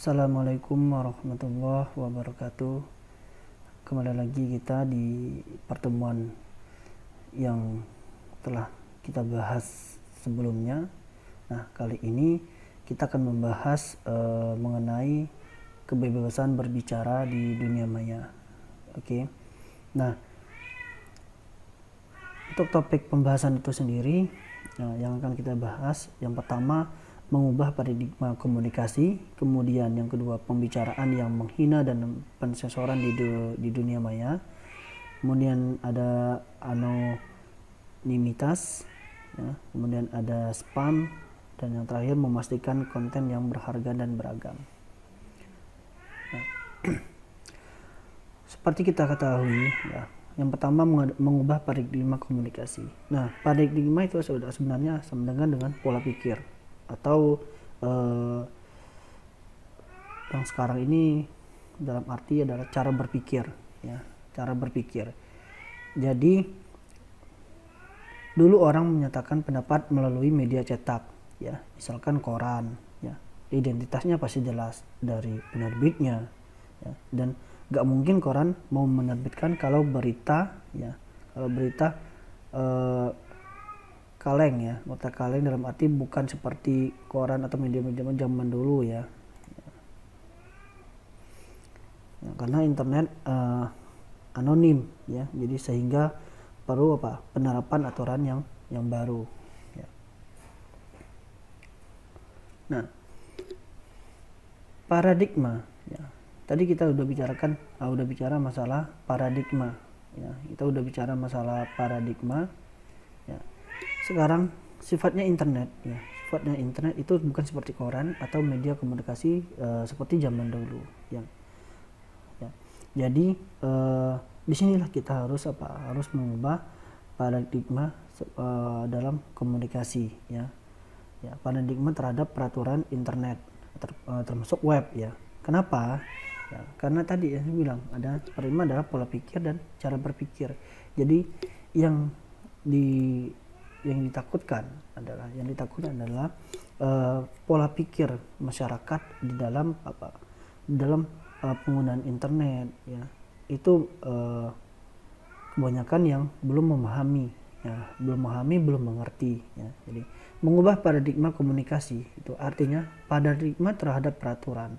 Assalamualaikum warahmatullahi wabarakatuh. Kembali lagi kita di pertemuan yang telah kita bahas sebelumnya. Nah, kali ini kita akan membahas mengenai kebebasan berbicara di dunia maya. Oke. Nah, untuk topik pembahasan itu sendiri, yang akan kita bahas, yang pertama mengubah paradigma komunikasi, kemudian yang kedua pembicaraan yang menghina dan pensensoran di dunia maya, kemudian ada anonimitas, ya, kemudian ada spam, dan yang terakhir memastikan konten yang berharga dan beragam. Nah, seperti kita ketahui, ya, yang pertama mengubah paradigma komunikasi. Nah, paradigma itu sebenarnya sama dengan pola pikir atau yang sekarang ini dalam arti adalah cara berpikir, ya, cara berpikir. Jadi dulu orang menyatakan pendapat melalui media cetak, ya, misalkan koran, ya, identitasnya pasti jelas dari penerbitnya, ya, dan gak mungkin koran mau menerbitkan kalau berita, ya, kalau berita kaleng, ya, berita kaleng dalam arti bukan seperti koran atau media-media zaman dulu, ya. Ya, karena internet anonim, ya, jadi sehingga perlu penerapan aturan yang baru, ya. Nah, paradigma, ya, tadi kita udah bicara masalah paradigma, ya, kita udah bicara masalah paradigma, ya. Sekarang sifatnya internet, ya, sifatnya internet itu bukan seperti koran atau media komunikasi seperti zaman dulu, ya. Ya. Jadi disinilah kita harus mengubah paradigma dalam komunikasi, ya, ya, paradigma terhadap peraturan internet termasuk web, ya. Kenapa? Ya, karena tadi ya saya bilang ada paradigma adalah pola pikir dan cara berpikir. Jadi yang ditakutkan adalah pola pikir masyarakat di dalam penggunaan internet, ya, itu kebanyakan yang belum memahami, ya, belum mengerti, ya. Jadi mengubah paradigma komunikasi itu artinya paradigma terhadap peraturan,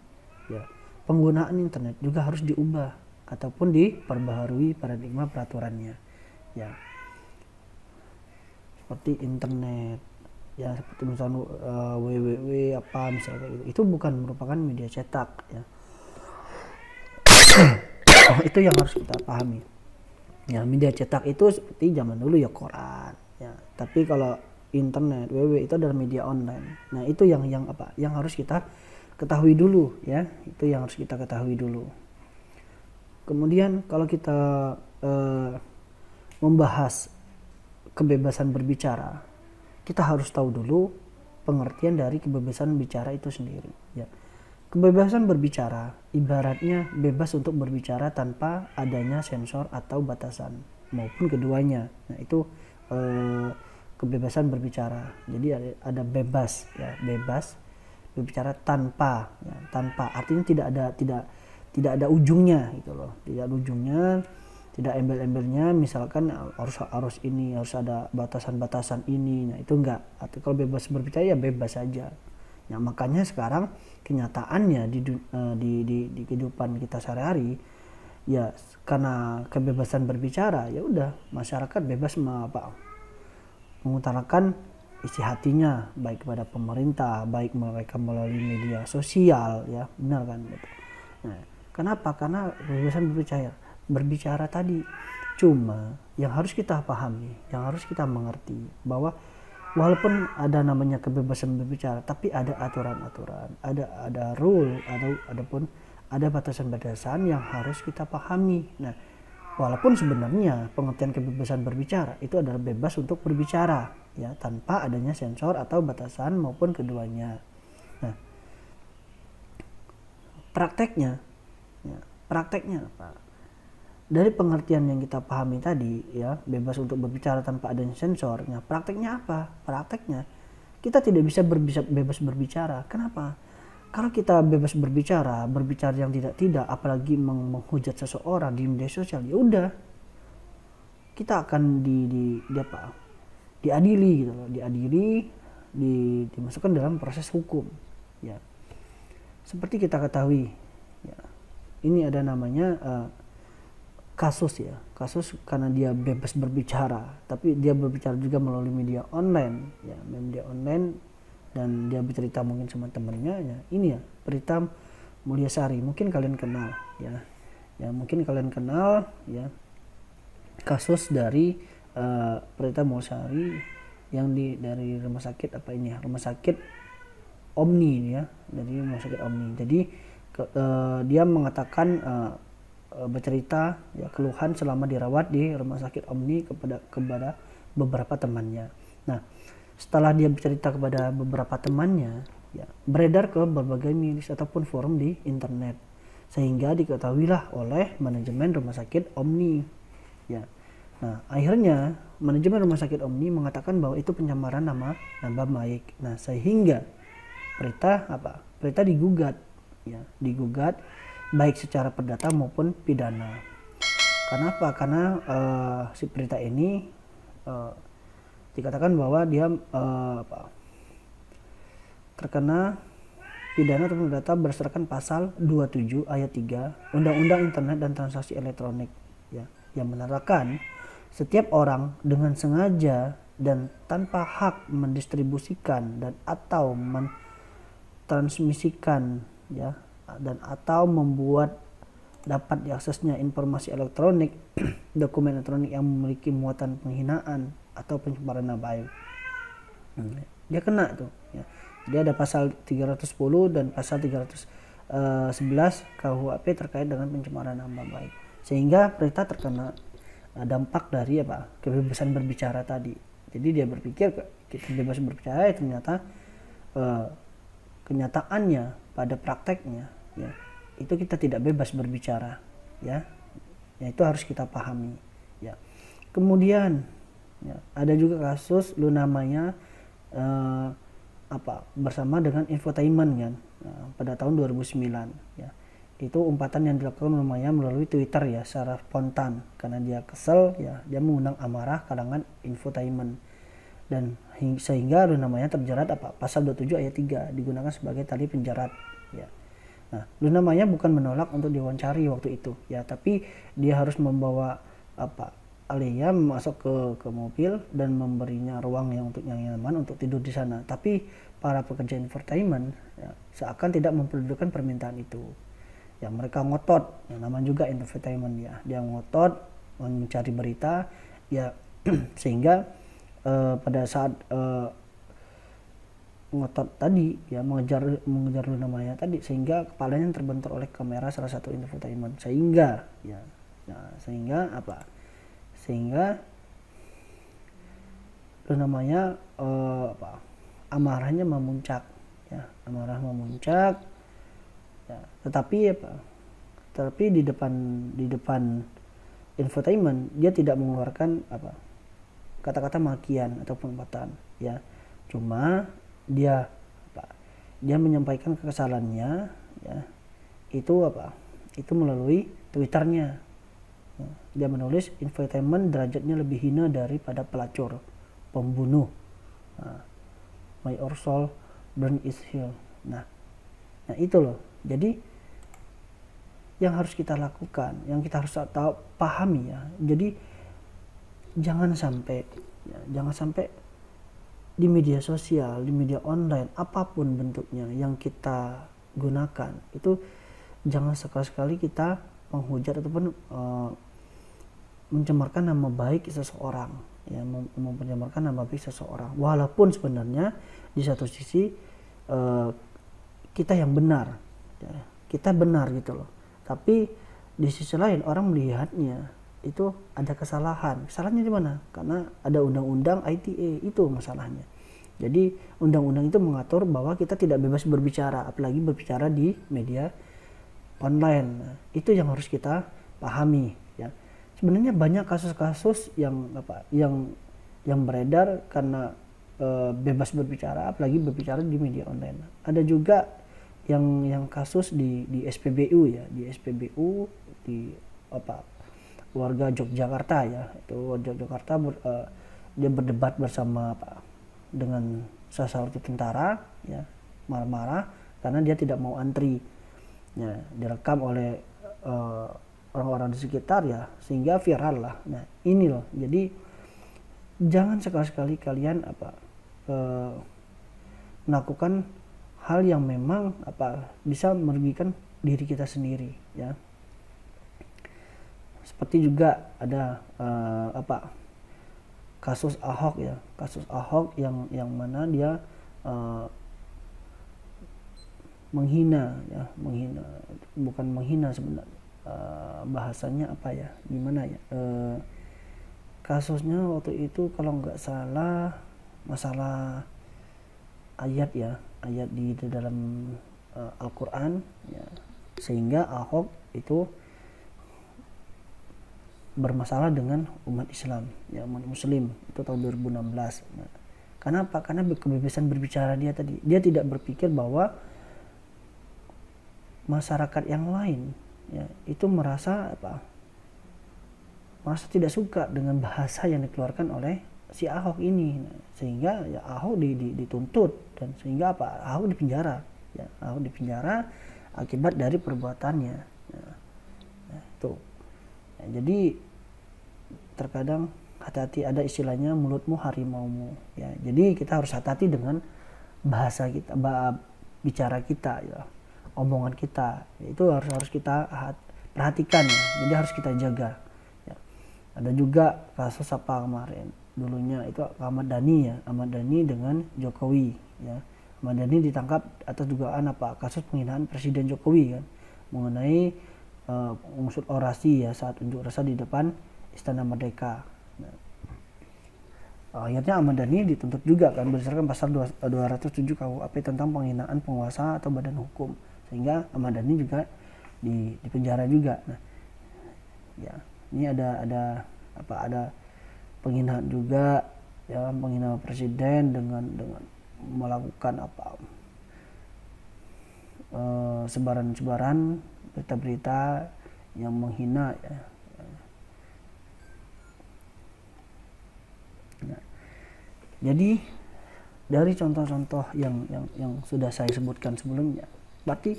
ya, penggunaan internet juga harus diubah ataupun diperbaharui paradigma peraturannya, ya. Seperti internet, ya, seperti misalnya www apa misalnya itu bukan merupakan media cetak, ya. Itu yang harus kita pahami, ya. Media cetak itu seperti zaman dulu ya koran, ya, tapi kalau internet www itu adalah media online. Nah, itu yang harus kita ketahui dulu, ya, itu yang harus kita ketahui dulu. Kemudian kalau kita membahas kebebasan berbicara, kita harus tahu dulu pengertian dari kebebasan bicara itu sendiri, ya. Kebebasan berbicara ibaratnya bebas untuk berbicara tanpa adanya sensor atau batasan maupun keduanya. Nah, itu kebebasan berbicara. Jadi ada bebas, ya, bebas berbicara tanpa, ya, tanpa artinya tidak ada ujungnya gitu loh, tidak ada ujungnya, tidak embel-embelnya, misalkan harus ini, harus ada batasan-batasan ini. Nah, itu enggak. Atau kalau bebas berbicara ya bebas saja. Nah, makanya sekarang kenyataannya di kehidupan kita sehari-hari, ya, karena kebebasan berbicara, ya udah masyarakat bebas mengutarakan isi hatinya, baik kepada pemerintah, baik mereka melalui media sosial, ya, benar kan gitu. Nah, kenapa? Karena kebebasan berbicara tadi. Cuma yang harus kita pahami, yang harus kita mengerti bahwa walaupun ada namanya kebebasan berbicara, tapi ada aturan-aturan, ada rule ataupun ada batasan-batasan yang harus kita pahami. Nah, walaupun sebenarnya pengertian kebebasan berbicara itu adalah bebas untuk berbicara, ya, tanpa adanya sensor atau batasan maupun keduanya. Nah, prakteknya apa? Dari pengertian yang kita pahami tadi, ya, bebas untuk berbicara tanpa adanya sensornya, prakteknya apa? Prakteknya kita tidak bisa bebas berbicara. Kenapa? Kalau kita bebas berbicara yang tidak, apalagi menghujat seseorang di media sosial, ya udah kita akan diadili gitu loh, dimasukkan dalam proses hukum. Ya, seperti kita ketahui, ya, ini ada namanya kasus karena dia bebas berbicara, tapi dia berbicara juga melalui media online, ya, media online, dan dia bercerita mungkin sama temannya, ya. Ini ya Prita Mulyasari, mungkin kalian kenal, ya mungkin kalian kenal, ya, kasus dari Prita Mulyasari yang dari rumah sakit rumah sakit Omni, ya, dari rumah sakit Omni. Jadi dia mengatakan bercerita, ya, keluhan selama dirawat di rumah sakit Omni kepada beberapa temannya. Nah, setelah dia bercerita kepada beberapa temannya, ya, beredar ke berbagai milis ataupun forum di internet, sehingga diketahuilah oleh manajemen rumah sakit Omni, ya. Nah, akhirnya manajemen rumah sakit Omni mengatakan bahwa itu pencemaran nama baik. Nah, sehingga Prita digugat, ya, baik secara perdata maupun pidana. Kenapa? Karena si Prita ini dikatakan bahwa dia terkena pidana atau perdata berdasarkan pasal 27 ayat 3 Undang-Undang Internet dan Transaksi Elektronik, ya, yang menerapkan setiap orang dengan sengaja dan tanpa hak mendistribusikan dan atau mentransmisikan, ya, dan atau membuat dapat diaksesnya informasi elektronik, dokumen elektronik yang memiliki muatan penghinaan atau pencemaran nama baik. Dia kena tuh, ya. Dia ada pasal 310 dan pasal 311 KUHP terkait dengan pencemaran nama baik. Sehingga Prita terkena dampak dari kebebasan berbicara tadi. Jadi dia berpikir kita bebas berbicara, ternyata kenyataannya pada prakteknya, ya, itu kita tidak bebas berbicara, ya. Ya, itu harus kita pahami, ya. Kemudian, ya, ada juga kasus Luna Maya bersama dengan infotainment, kan, pada tahun 2009, ya. Itu umpatan yang dilakukan Luna Maya melalui Twitter, ya, secara spontan karena dia kesel, ya, dia mengundang amarah kalangan infotainment, dan sehingga Luna Maya terjerat pasal 27 ayat 3 digunakan sebagai tali penjerat, ya. Nah, Luna Maya bukan menolak untuk diwawancari waktu itu, ya, tapi dia harus membawa Alia masuk ke mobil dan memberinya ruang yang nyaman untuk tidur di sana. Tapi para pekerja entertainment, ya, seakan tidak memperdulikan permintaan itu. Ya, mereka ngotot, ya, namanya juga entertainment, ya. Dia ngotot mencari berita, ya, sehingga pada saat ngotot tadi, ya, mengejar Luna Maya tadi, sehingga kepalanya terbentur oleh kamera salah satu entertainment, sehingga, ya, sehingga Luna Maya amarahnya memuncak, ya, ya, tetapi di depan infotainment dia tidak mengeluarkan kata-kata makian atau pengobatan, ya, cuma dia menyampaikan kekesalannya, ya, itu melalui Twitternya. Dia menulis infotainment derajatnya lebih hina daripada pelacur, pembunuh. My our soul burn is hell. Nah itu loh. Jadi yang harus kita lakukan, yang kita harus pahami, ya. Jadi jangan sampai di media sosial, di media online, apapun bentuknya yang kita gunakan, itu jangan sekali-sekali kita menghujat ataupun mencemarkan nama baik seseorang, ya, mencemarkan nama baik seseorang, walaupun sebenarnya di satu sisi kita yang benar, ya, kita benar gitu loh, tapi di sisi lain orang melihatnya itu ada kesalahannya di mana? Karena ada undang-undang ITE, itu masalahnya. Jadi undang-undang itu mengatur bahwa kita tidak bebas berbicara, apalagi berbicara di media online. Nah, itu yang harus kita pahami, ya. Sebenarnya banyak kasus-kasus yang beredar karena bebas berbicara, apalagi berbicara di media online. Ada juga yang kasus di SPBU ya, di SPBU di apa warga Yogyakarta ya, itu warga Yogyakarta dia berdebat bersama dengan salah satu tentara ya, marah-marah karena dia tidak mau antri ya, direkam oleh orang-orang di sekitar ya, sehingga viral lah. Nah ini loh, jadi jangan sekali-sekali kalian melakukan hal yang memang bisa merugikan diri kita sendiri ya. Seperti juga ada kasus Ahok ya, kasus Ahok yang mana dia menghina ya, bukan menghina sebenarnya, bahasanya apa ya, gimana ya, kasusnya waktu itu kalau nggak salah masalah ayat ya, ayat di dalam Al-Quran ya, sehingga Ahok itu bermasalah dengan umat Islam ya, umat Muslim itu tahun 2016. Nah, kenapa? Karena kebebasan berbicara dia tadi, dia tidak berpikir bahwa masyarakat yang lain ya itu merasa tidak suka dengan bahasa yang dikeluarkan oleh si Ahok ini. Nah, sehingga ya Ahok dituntut, dan sehingga Ahok dipenjara ya, Ahok dipenjara akibat dari perbuatannya ya. Nah, itu ya, jadi terkadang hati-hati, ada istilahnya mulutmu harimaumu ya, jadi kita harus hati-hati dengan bahasa kita, bicara kita ya, omongan kita itu harus kita perhatikan ya, jadi harus kita jaga ya. Ada juga kasus kemarin dulunya itu Ahmad Dhani ya, Ahmad Dhani dengan Jokowi ya. Ahmad Dhani ditangkap atas dugaan kasus penghinaan Presiden Jokowi kan, mengenai unsur orasi ya saat unjuk rasa di depan Istana Merdeka. Nah, akhirnya Ahmad Dhani dituntut juga kan berdasarkan pasal 207 KUHP tentang penghinaan penguasa atau badan hukum, sehingga Ahmad Dhani juga dipenjara juga. Nah, ya ini ada penghinaan juga ya, penghinaan presiden dengan melakukan sebaran-sebaran berita-berita yang menghina ya. Nah, jadi dari contoh-contoh yang sudah saya sebutkan sebelumnya, berarti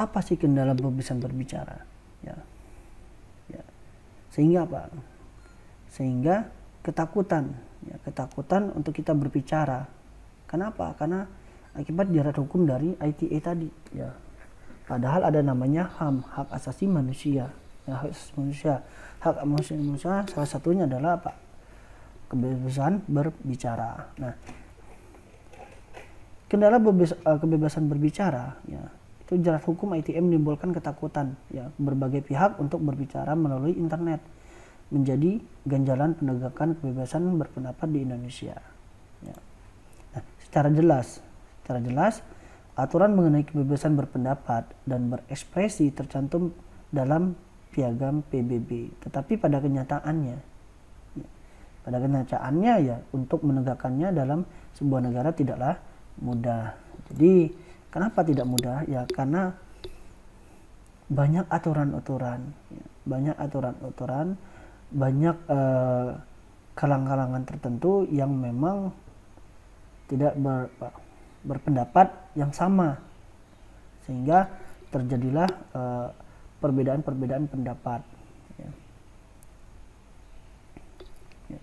apa sih kendala kebebasan berbicara ya, sehingga sehingga ketakutan untuk kita berbicara. Kenapa? Karena akibat jerat hukum dari ITE tadi ya. Padahal ada namanya HAM, hak asasi manusia ya, hak asasi manusia. Hak asasi manusia salah satunya adalah kebebasan berbicara. Nah, kendala kebebasan berbicara ya, itu jerat hukum ITE menimbulkan ketakutan ya berbagai pihak untuk berbicara melalui internet, menjadi ganjalan penegakan kebebasan berpendapat di Indonesia ya. Nah, secara jelas aturan mengenai kebebasan berpendapat dan berekspresi tercantum dalam piagam PBB, tetapi pada kenyataannya ya untuk menegakkannya dalam sebuah negara tidaklah mudah. Jadi kenapa tidak mudah ya, karena banyak aturan-aturan ya, banyak kalangan tertentu yang memang tidak berpendapat yang sama, sehingga terjadilah perbedaan-perbedaan pendapat ya. Ya.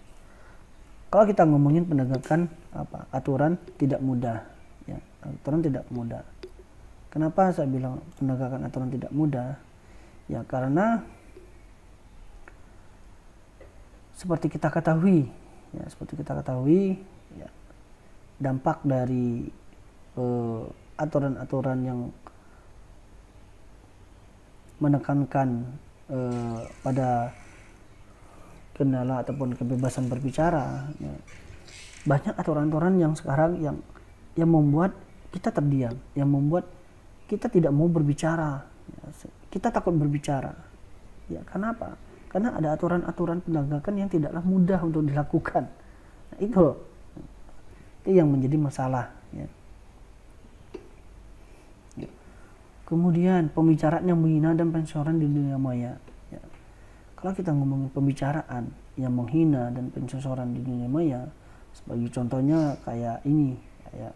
Kalau kita ngomongin penegakan aturan tidak mudah ya, aturan tidak mudah. Kenapa saya bilang penegakan aturan tidak mudah ya, karena seperti kita ketahui ya, dampak dari aturan-aturan yang menekankan pada kendala ataupun kebebasan berbicara ya. Banyak aturan-aturan yang sekarang yang membuat kita terdiam, yang membuat kita tidak mau berbicara ya. Kita takut berbicara ya. Kenapa? Karena ada aturan-aturan penegakan yang tidaklah mudah untuk dilakukan. Nah, itu yang menjadi masalah ya. Kemudian pembicaraan yang menghina dan pencemaran di dunia maya. Ya. Kalau kita ngomongin pembicaraan yang menghina dan pencemaran di dunia maya, sebagai contohnya kayak ini, kayak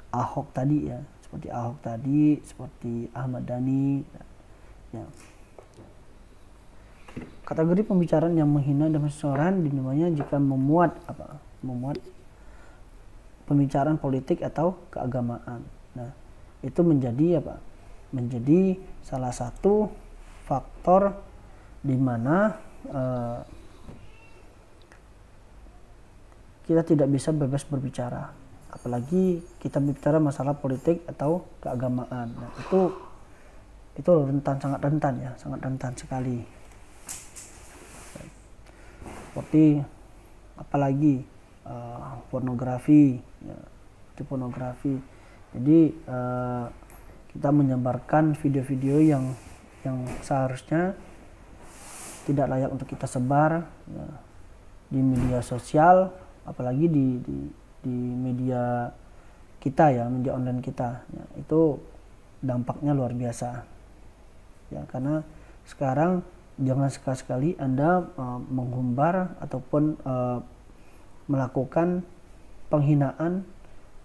Ahok tadi ya, seperti Ahmad Dhani. Ya. Kategori pembicaraan yang menghina dan pencemaran di dunia maya jika memuat pembicaraan politik atau keagamaan. Nah, itu menjadi salah satu faktor di mana kita tidak bisa bebas berbicara, apalagi kita bicara masalah politik atau keagamaan. Nah, itu sangat rentan sekali. Seperti apalagi pornografi, ya, itu pornografi. Jadi kita menyebarkan video-video yang seharusnya tidak layak untuk kita sebar ya, di media sosial, apalagi di media kita ya, media online kita ya, itu dampaknya luar biasa ya, karena sekarang jangan sekali-sekali Anda menghumbar ataupun melakukan penghinaan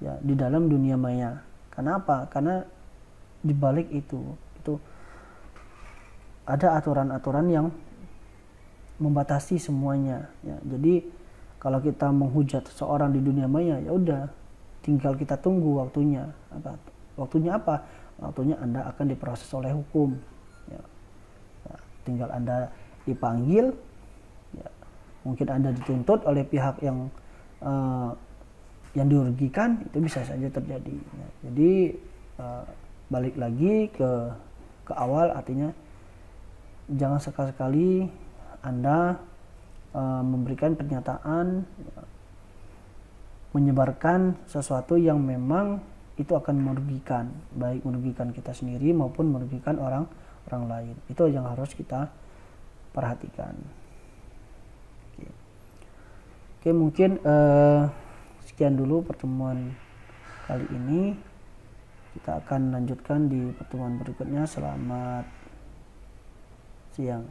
ya di dalam dunia maya. Kenapa? Karena di balik itu ada aturan-aturan yang membatasi semuanya ya. Jadi kalau kita menghujat seseorang di dunia maya, ya udah tinggal kita tunggu waktunya. Waktunya apa? Waktunya Anda akan diproses oleh hukum ya. Nah, tinggal Anda dipanggil ya. Mungkin Anda dituntut oleh pihak yang dirugikan, itu bisa saja terjadi ya. Jadi balik lagi ke awal, artinya jangan sekali-sekali Anda memberikan pernyataan menyebarkan sesuatu yang memang itu akan merugikan, baik merugikan kita sendiri maupun merugikan orang lain. Itu yang harus kita perhatikan. Oke, mungkin sekian dulu pertemuan kali ini. Kita akan lanjutkan di pertemuan berikutnya. Selamat siang.